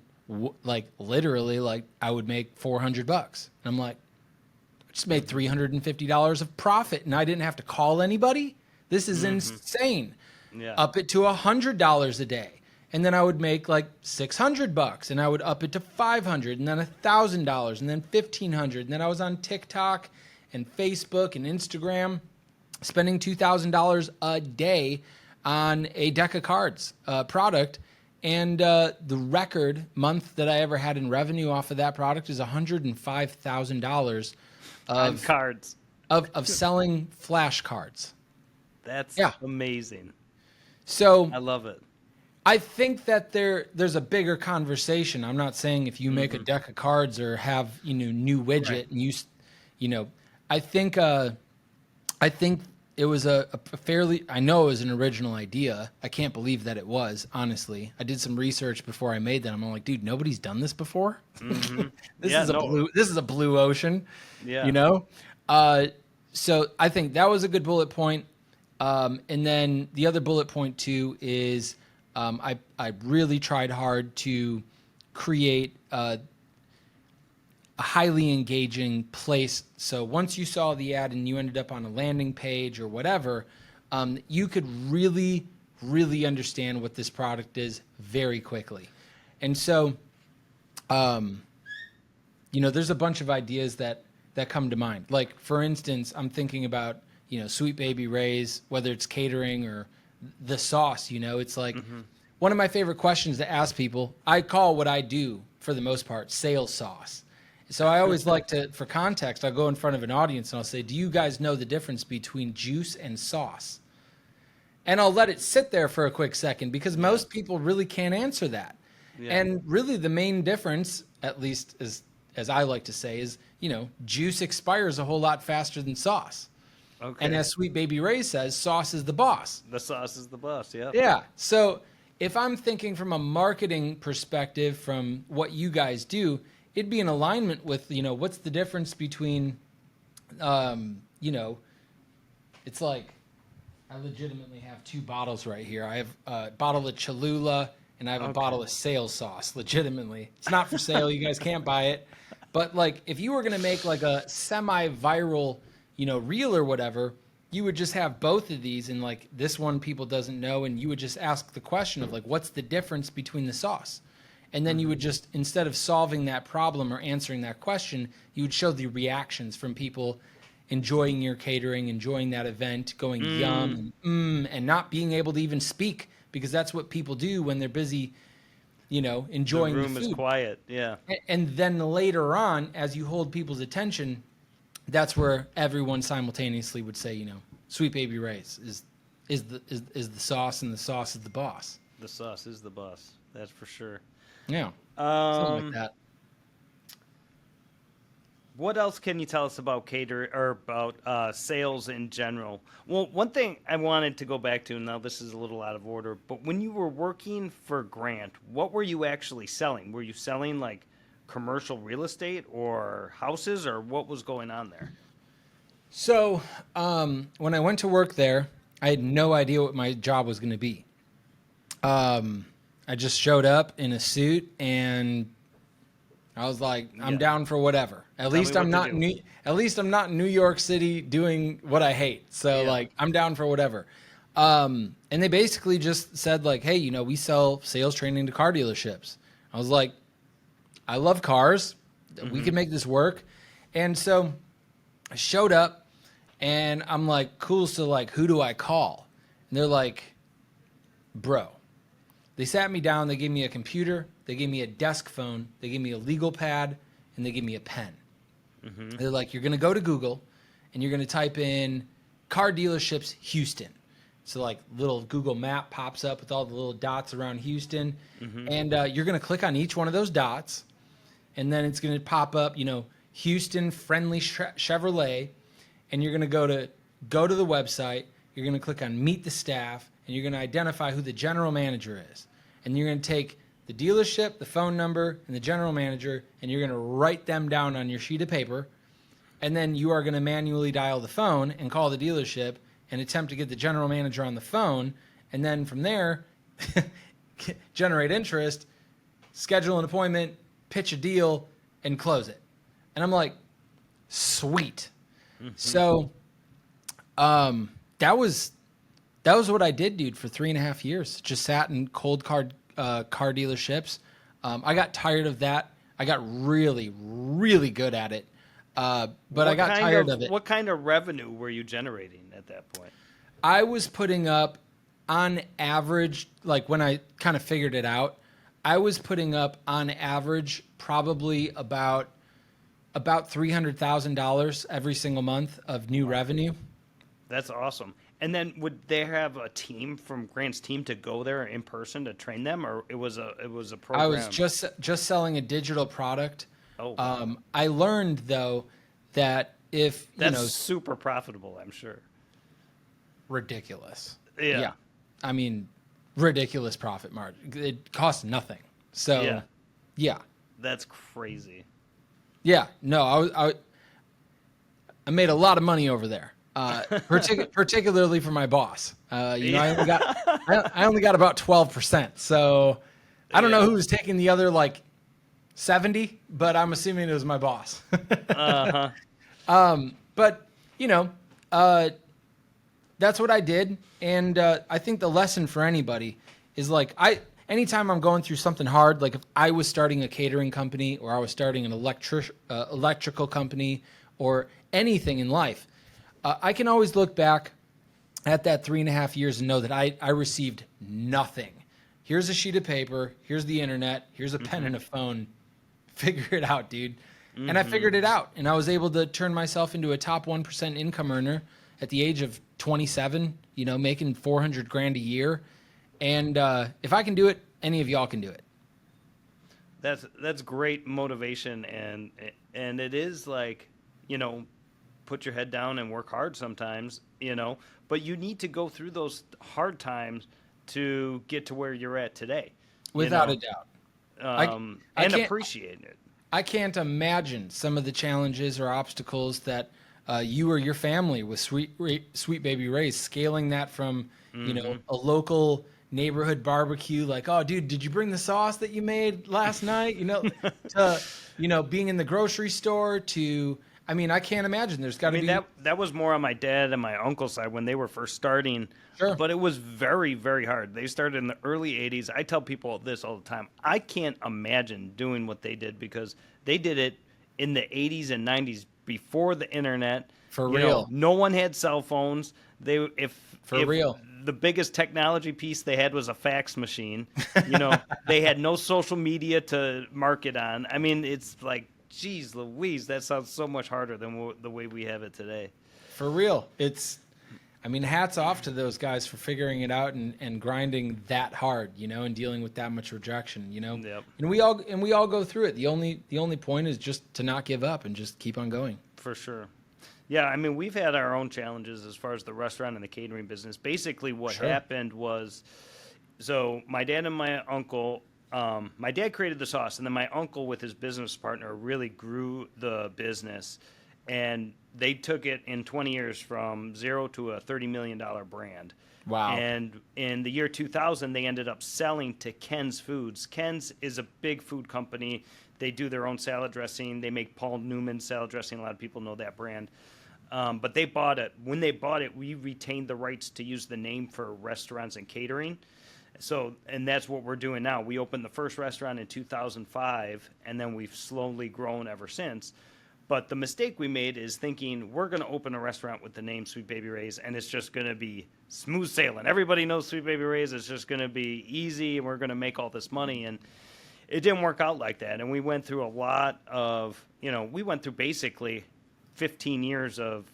literally I would make $400. And I'm like, I just made $350 of profit, and I didn't have to call anybody. This is insane. Yeah. Up it to $100 a day. And then I would make like $600 and I would up it to $500 and then $1,000 and then $1,500. And then I was on TikTok and Facebook and Instagram spending $2,000 a day on a deck of cards product. And the record month that I ever had in revenue off of that product is $105,000 on cards of selling flashcards. That's amazing. So I love it. I think that there's a bigger conversation. I'm not saying if you make a deck of cards or have new widget and I think it was a fairly, I know it was an original idea. I can't believe that it was, honestly. I did some research before I made that. I'm like, dude, nobody's done this before. This is a blue ocean. Yeah. So I think that was a good bullet point. And then the other bullet point too is I really tried hard to create a highly engaging place. So once you saw the ad and you ended up on a landing page or whatever, you could really, really understand what this product is very quickly. And so, there's a bunch of ideas that come to mind. Like, for instance, I'm thinking about, Sweet Baby Ray's, whether it's catering or the sauce, it's like one of my favorite questions to ask people. I call what I do, for the most part, sales sauce. So I always like to, for context, I'll go in front of an audience and I'll say, do you guys know the difference between juice and sauce? And I'll let it sit there for a quick second because most people really can't answer that. Yeah. And really the main difference, at least as I like to say, is, juice expires a whole lot faster than sauce. Okay. And as Sweet Baby Ray says, sauce is the boss. The sauce is the boss, yeah. Yeah. So if I'm thinking from a marketing perspective, from what you guys do, it'd be in alignment with, what's the difference between, it's like I legitimately have two bottles right here. I have a bottle of Cholula and I have a bottle of sales sauce, legitimately. It's not for sale. You guys can't buy it. But like, if you were going to make like a semi-viral, reel or whatever, you would just have both of these and like this one people doesn't know. And you would just ask the question of like, what's the difference between the sauce? And then you would just, instead of solving that problem or answering that question, you would show the reactions from people enjoying your catering, enjoying that event, going yum and not being able to even speak, because that's what people do when they're busy, enjoying the food. The room is quiet, yeah. And then later on, as you hold people's attention, that's where everyone simultaneously would say, Sweet Baby Ray's is the sauce, and the sauce is the boss. The sauce is the boss. That's for sure. Yeah, something like that. What else can you tell us about catering or about sales in general? Well, one thing I wanted to go back to, now this is a little out of order, but when you were working for Grant, what were you actually selling? Were you selling like commercial real estate or houses, or what was going on there? So when I went to work there, I had no idea what my job was going to be. I just showed up in a suit and I was like, I'm down for whatever. At least I'm not in New York City doing what I hate. So like, I'm down for whatever. And they basically just said like, hey, we sell sales training to car dealerships. I was like, I love cars. We can make this work. And so I showed up and I'm like, cool. So like, who do I call? And they're like, bro. They sat me down, they gave me a computer, they gave me a desk phone, they gave me a legal pad, and they gave me a pen. They're like, you're going to go to Google, and you're going to type in car dealerships Houston. So like little Google map pops up with all the little dots around Houston, and you're going to click on each one of those dots, and then it's going to pop up, Houston Friendly Chevrolet, and you're going to go to the website, you're going to click on Meet the Staff, and you're going to identify who the general manager is. And you're going to take the dealership, the phone number, and the general manager, and you're going to write them down on your sheet of paper. And then you are going to manually dial the phone and call the dealership and attempt to get the general manager on the phone. And then from there, generate interest, schedule an appointment, pitch a deal, and close it. And I'm like, sweet. So that was That was what I did, dude, for 3.5 years. Just sat in cold car dealerships. I got tired of that. I got really, really good at it. But I got tired of it. What kind of revenue were you generating at that point? I was putting up, on average, like when I kind of figured it out, I was putting up on average probably about $300,000 every single month of new revenue. That's awesome. And then would they have a team from Grant's team to go there in person to train them, or it was a program? I was just selling a digital product. Oh, wow. I learned though that if that's super profitable, I'm sure. Ridiculous. Yeah. I mean, ridiculous profit margin. It costs nothing. So yeah. That's crazy. Yeah. No, I made a lot of money over there. Particularly for my boss. I only got about 12%. So I don't know who was taking the other like 70, but I'm assuming it was my boss. But that's what I did. And I think the lesson for anybody is like, anytime I'm going through something hard, like if I was starting a catering company or I was starting an electrical company or anything in life, I can always look back at that 3.5 years and know that I received nothing. Here's a sheet of paper. Here's the internet. Here's a pen and a phone. Figure it out, dude. And I figured it out. And I was able to turn myself into a top 1% income earner at the age of 27, making $400,000 a year. And if I can do it, any of y'all can do it. That's great motivation. And it is like, put your head down and work hard sometimes, but you need to go through those hard times to get to where you're at today. Without a doubt. And appreciate it. I can't imagine some of the challenges or obstacles that you or your family with Sweet Baby Ray's, scaling that from, a local neighborhood barbecue, like, oh, dude, did you bring the sauce that you made last night? To, being in the grocery store to, I can't imagine. There's got to be that was more on my dad and my uncle's side when they were first starting. Sure. But it was very, very hard. They started in the early 80s. I tell people this all the time. I can't imagine doing what they did because they did it in the 80s and 90s before the internet. For real. No one had cell phones. If real. The biggest technology piece they had was a fax machine. They had no social media to market on. It's like, geez Louise, that sounds so much harder than the way we have it today. For real. Hats off to those guys for figuring it out and grinding that hard, and dealing with that much rejection, Yep. And we all go through it. The only point is just to not give up and just keep on going. For sure. Yeah, we've had our own challenges as far as the restaurant and the catering business. Basically what happened was, so my dad and my uncle, my dad created the sauce, and then my uncle with his business partner really grew the business. And they took it in 20 years from zero to a $30 million brand. Wow. And in the year 2000, they ended up selling to Ken's Foods. Ken's is a big food company. They do their own salad dressing. They make Paul Newman salad dressing. A lot of people know that brand. But they bought it. When they bought it, we retained the rights to use the name for restaurants and catering. And that's what we're doing now. We opened the first restaurant in 2005, and then we've slowly grown ever since. But the mistake we made is thinking we're going to open a restaurant with the name Sweet Baby Ray's, and it's just going to be smooth sailing. Everybody knows Sweet Baby Ray's. It's just going to be easy, and we're going to make all this money. And it didn't work out like that. And we went through a lot of, we went through basically 15 years of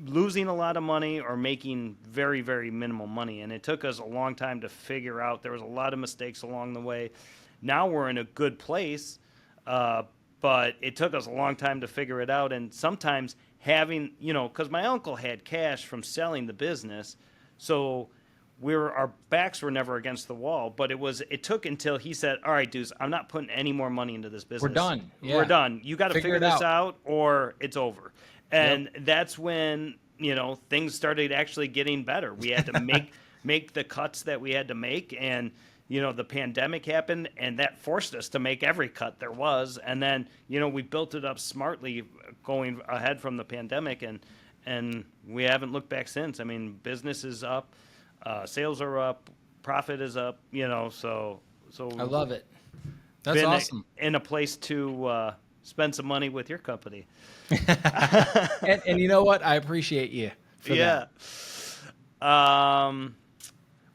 losing a lot of money or making very, very minimal money. And it took us a long time to figure out. There was a lot of mistakes along the way. Now we're in a good place, but it took us a long time to figure it out. And sometimes having, because my uncle had cash from selling the business, so our backs were never against the wall. But it took until he said, all right, Duce, I'm not putting any more money into this business. We're done. Yeah. We're done. You got to figure this out or it's over. And that's when, things started actually getting better. We had to make the cuts that we had to make. And the pandemic happened, and that forced us to make every cut there was. And then, we built it up smartly going ahead from the pandemic. and we haven't looked back since. I mean, business is up, sales are up, profit is up. So I love it. That's been awesome. In a place to spend some money with your company. And you know what? I appreciate you for that.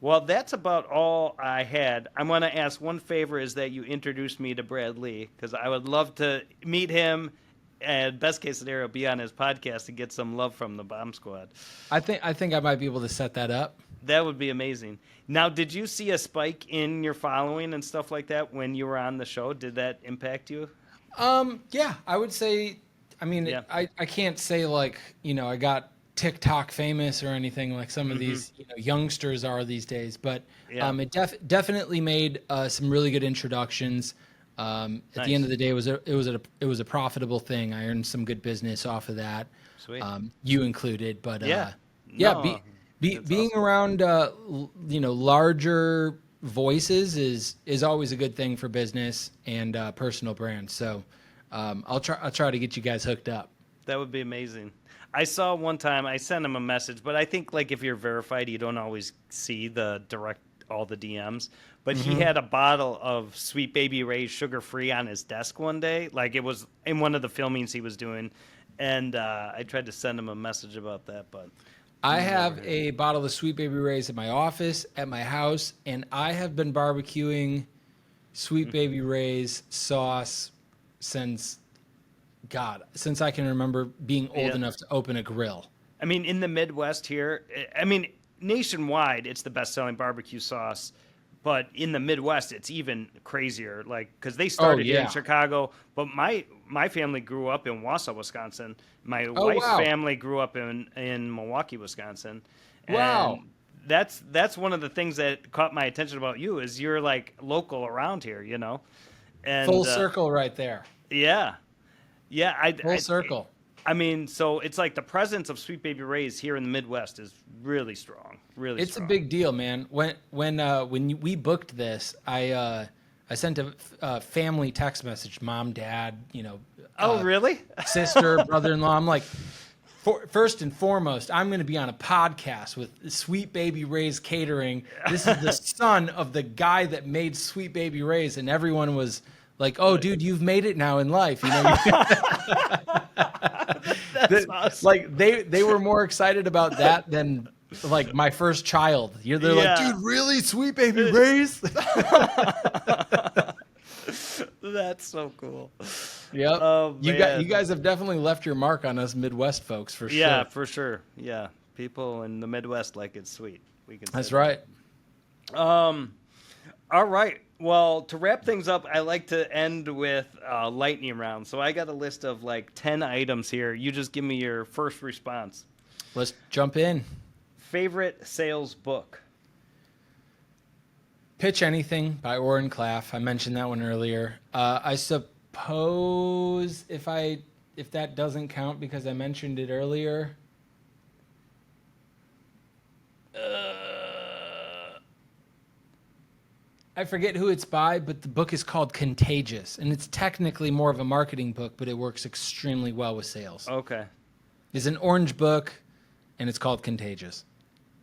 Well, that's about all I had. I'm going to ask one favor is that you introduce me to Brad Lee, because I would love to meet him and best case scenario be on his podcast and get some love from the Bomb Squad. I think I might be able to set that up. That would be amazing. Now, did you see a spike in your following and stuff like that when you were on the show? Did that impact you? Yeah, I would say, I mean, Yeah. I can't say like, I got TikTok famous or anything like some of these youngsters are these days, but it definitely made some really good introductions. At the end of the day, it was a profitable thing. I earned some good business off of that. Sweet. You included, but being awesome. around larger voices is always a good thing for business and personal brands. So I'll try to get you guys hooked up. That would be amazing. I saw one time, I sent him a message, but I think like if you're verified, you don't always see all the DMs. But he had a bottle of Sweet Baby Ray's sugar free on his desk one day. Like it was in one of the filmings he was doing. And I tried to send him a message about that, but I have a bottle of Sweet Baby Ray's at my office, at my house, and I have been barbecuing Sweet Baby Ray's sauce since I can remember being old enough to open a grill. I mean, in the Midwest here, I mean, nationwide, it's the best-selling barbecue sauce. But in the Midwest, it's even crazier. Like, because they started here in Chicago, but my family grew up in Wausau, Wisconsin. My wife's family grew up in Milwaukee, Wisconsin. And that's one of the things that caught my attention about you is you're like local around here, And full circle right there. Yeah. Yeah, full circle. I mean, so it's like the presence of Sweet Baby Ray's here in the Midwest is really strong. Really, it's strong. a big deal, man. When we booked this, I sent a family text message, mom, dad, Oh, really? sister, brother-in-law. I'm like, first and foremost, I'm going to be on a podcast with Sweet Baby Ray's Catering. This is the son of the guy that made Sweet Baby Ray's, and everyone was like, "Oh, dude, you've made it now in life." That's awesome. Like they were more excited about that than like my first child. They're like, "Dude, really, Sweet Baby Ray's?" That's so cool. Yep. Oh, you guys have definitely left your mark on us Midwest folks for sure. Yeah, for sure. Yeah, people in the Midwest like it's sweet. We can. That's right. All right. Well, to wrap things up, I like to end with lightning round. So I got a list of like 10 items here. You just give me your first response. Let's jump in. Favorite sales book? Pitch Anything by Orrin Claff. I mentioned that one earlier. I suppose if that doesn't count because I mentioned it earlier. I forget who it's by, but the book is called Contagious, and it's technically more of a marketing book, but it works extremely well with sales. Okay. It's an orange book, and it's called Contagious.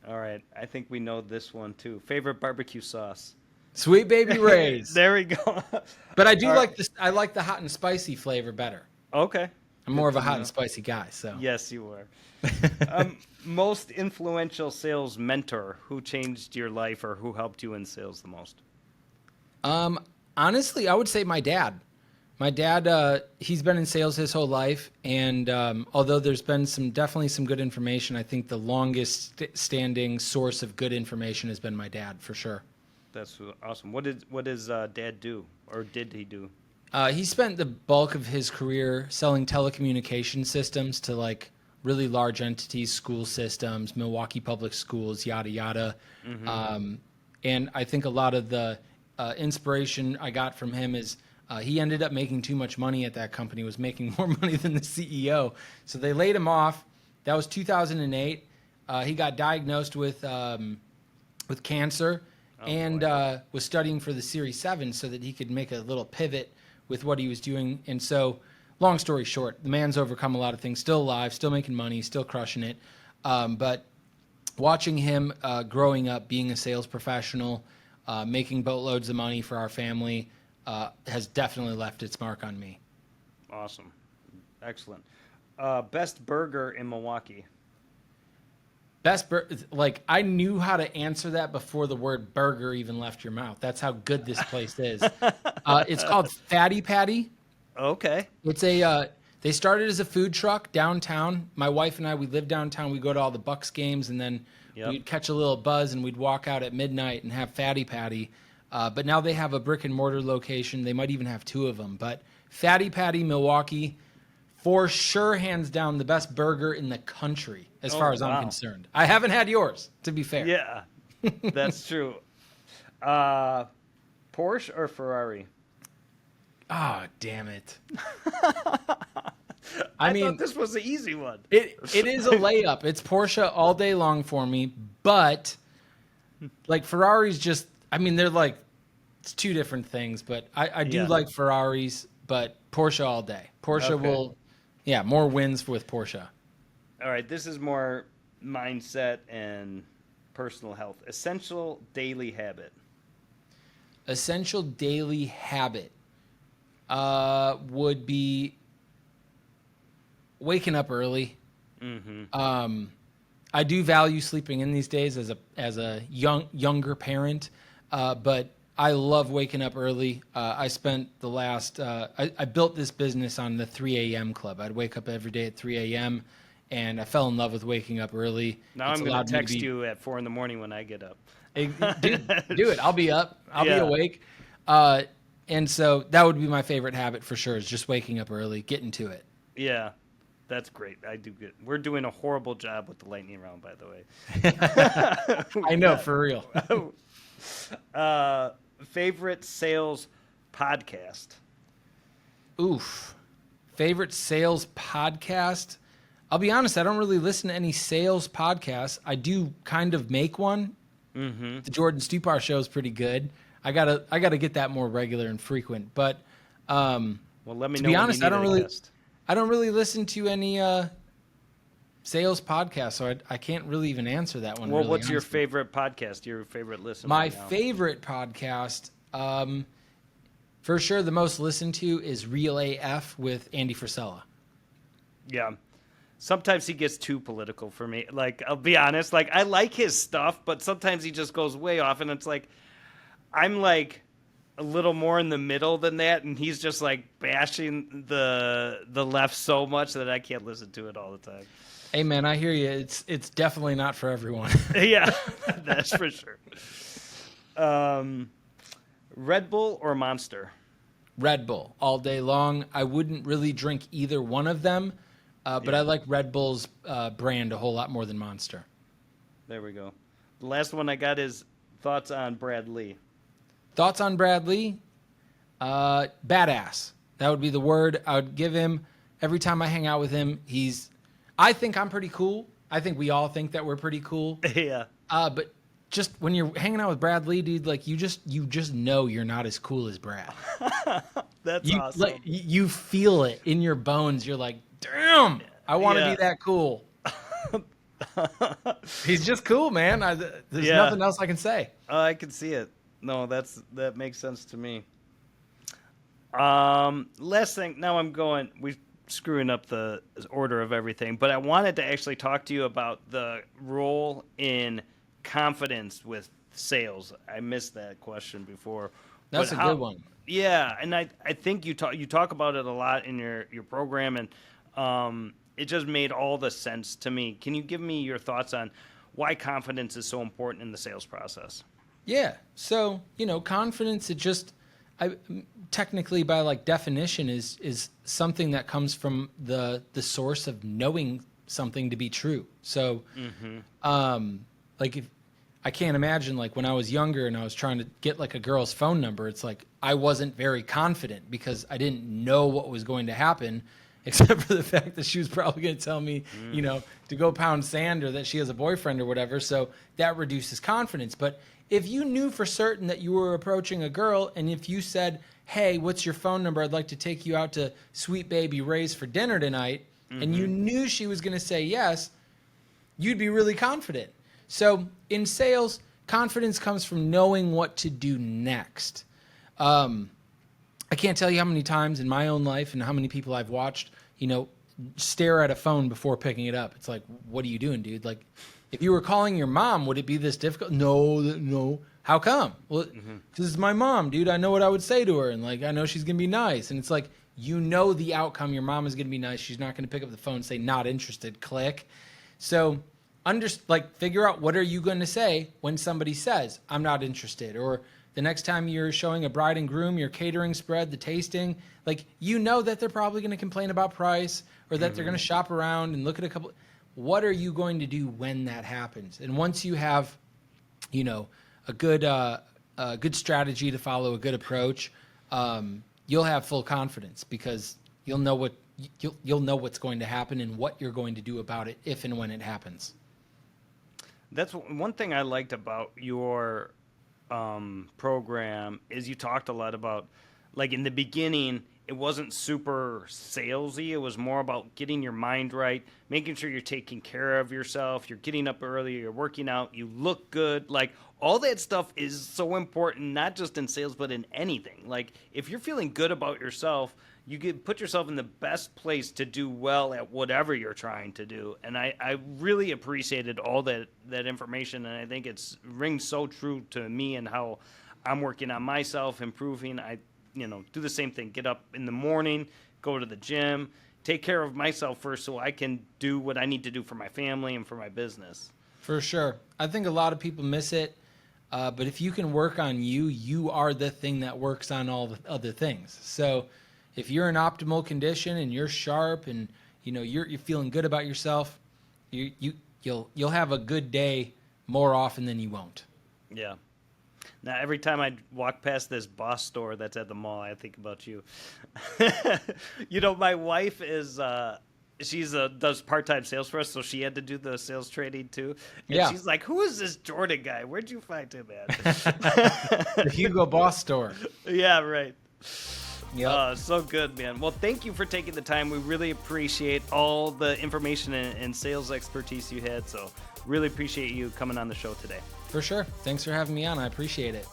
All right. I think we know this one too. Favorite barbecue sauce? Sweet Baby Ray's. There we go. But I do like this. I like the hot and spicy flavor better. Okay. I'm more of a hot and spicy guy, so. Yes, you are. Most influential sales mentor who changed your life or who helped you in sales the most? Honestly, I would say my dad. My dad, he's been in sales his whole life, and although there's been definitely some good information, I think the longest standing source of good information has been my dad, for sure. That's awesome. What does Dad do, or did he do? He spent the bulk of his career selling telecommunication systems to like really large entities, school systems, Milwaukee Public Schools, yada yada. Mm-hmm. And I think a lot of the inspiration I got from him is he ended up making too much money at that company, was making more money than the CEO. So they laid him off. That was 2008. He got diagnosed with cancer and was studying for the Series 7 so that he could make a little pivot with what he was doing. And so long story short, the man's overcome a lot of things, still alive, still making money, still crushing it. But watching him growing up, being a sales professional, making boatloads of money for our family, has definitely left its mark on me. Awesome. Excellent. Best burger in Milwaukee. Like, I knew how to answer that before the word burger even left your mouth. That's how good this place is. It's called Fatty Patty. Okay. It's they started as a food truck downtown. My wife and I, we live downtown. We go to all the Bucks games, and then we'd catch a little buzz, and we'd walk out at midnight and have Fatty Patty. But now they have a brick and mortar location. They might even have 2 of them. But Fatty Patty, Milwaukee, for sure, hands down, the best burger in the country, as far as I'm concerned. I haven't had yours, to be fair. Yeah, that's true. Porsche or Ferrari? Oh, damn it. I mean, thought this was the easy one. It is a layup. It's Porsche all day long for me, but like Ferraris just, I mean, they're like, it's 2 different things, but I do like Ferraris, but Porsche all day. Porsche will, more wins with Porsche. All right, this is more mindset and personal health. Essential daily habit. Essential daily habit would be waking up early. Mm-hmm. I do value sleeping in these days as a younger parent, but I love waking up early. I spent the last I built this business on the 3 a.m. club. I'd wake up every day at 3 a.m. and I fell in love with waking up early. Now I'm going to text you at 4 a.m. when I get up. Do it. I'll be up. I'll be awake. And so that would be my favorite habit for sure, is just waking up early, getting to it. Yeah, that's great. I do good. We're doing a horrible job with the lightning round, by the way. I know, for real. Favorite sales podcast? Oof. Favorite sales podcast? I'll be honest, I don't really listen to any sales podcasts. I do kind of make one. Mm-hmm. The Jordan Stupar show is pretty good. I gotta get that more regular and frequent. But well, let me know. To be honest, I don't really listen to any sales podcasts, so I can't really even answer that one. Well, really, what's honestly. your favorite podcast? Your favorite listen? My favorite podcast, for sure, the most listened to is Real AF with Andy Frisella. Yeah. Sometimes he gets too political for me. Like, I'll be honest. Like, I like his stuff, but sometimes he just goes way off, and it's like, I'm like a little more in the middle than that, and he's just like bashing the left so much that I can't listen to it all the time. Hey man, I hear you. It's definitely not for everyone. Yeah, that's for sure. Red Bull or Monster? Red Bull all day long. I wouldn't really drink either one of them, but I like Red Bull's brand a whole lot more than Monster. There we go. The last one I got is thoughts on Brad Lee. Thoughts on Brad Lee? Badass. That would be the word I would give him. Every time I hang out with him, I think I'm pretty cool. I think we all think that we're pretty cool. Yeah. But just when you're hanging out with Brad Lee, dude, like you just know you're not as cool as Brad. That's awesome. Like, you feel it in your bones. You're like, damn, I want to be that cool. He's just cool, man. There's nothing else I can say. I can see it. No, that makes sense to me. Last thing. Now we're screwing up the order of everything, but I wanted to actually talk to you about the role in confidence with sales. I missed that question before. That's a good one. Yeah, and I think you talk about it a lot in your program, and it just made all the sense to me. Can you give me your thoughts on why confidence is so important in the sales process? Yeah. So, confidence, technically by like definition is something that comes from the source of knowing something to be true. So, like if I can't imagine like when I was younger and I was trying to get like a girl's phone number, it's like I wasn't very confident because I didn't know what was going to happen, except for the fact that she was probably going to tell me, to go pound sand or that she has a boyfriend or whatever. So that reduces confidence. But if you knew for certain that you were approaching a girl and if you said, hey, what's your phone number? I'd like to take you out to Sweet Baby Ray's for dinner tonight. And you knew she was going to say yes, you'd be really confident. So in sales, confidence comes from knowing what to do next. I can't tell you how many times in my own life and how many people I've watched, stare at a phone before picking it up. It's like, what are you doing, dude? Like, if you were calling your mom, would it be this difficult? No. How come? Well, because it's my mom, dude. I know what I would say to her, and I know she's gonna be nice. And it's like, the outcome. Your mom is gonna be nice. She's not gonna pick up the phone and say not interested. Click. So, figure out what are you going to say when somebody says I'm not interested, or the next time you're showing a bride and groom your catering spread, the tasting, that they're probably going to complain about price, or that they're going to shop around and look at a couple. What are you going to do when that happens? And once you have, a good strategy to follow, a good approach, you'll have full confidence because you'll know what's going to happen and what you're going to do about it if and when it happens. That's one thing I liked about your program is you talked a lot about, in the beginning, it wasn't super salesy. It was more about getting your mind right, making sure you're taking care of yourself, you're getting up early, you're working out, you look good. All that stuff is so important, not just in sales, but in anything. If you're feeling good about yourself, you can put yourself in the best place to do well at whatever you're trying to do. And I really appreciated all that information, and I think it rings so true to me and how I'm working on myself, improving. I do the same thing, get up in the morning, go to the gym, take care of myself first so I can do what I need to do for my family and for my business. For sure. I think a lot of people miss it. But if you can work on you, you are the thing that works on all the other things. So if you're in optimal condition and you're sharp and you're feeling good about yourself, you'll have a good day more often than you won't. Yeah. Now every time I walk past this Boss store that's at the mall, I think about you. My wife is does part-time sales for us, so she had to do the sales training too. And she's like, "Who is this Jordan guy? Where'd you find him at?" The Hugo Boss store. Yeah, right. Yep. So good, man. Well, thank you for taking the time. We really appreciate all the information and sales expertise you had. So really appreciate you coming on the show today. For sure. Thanks for having me on. I appreciate it.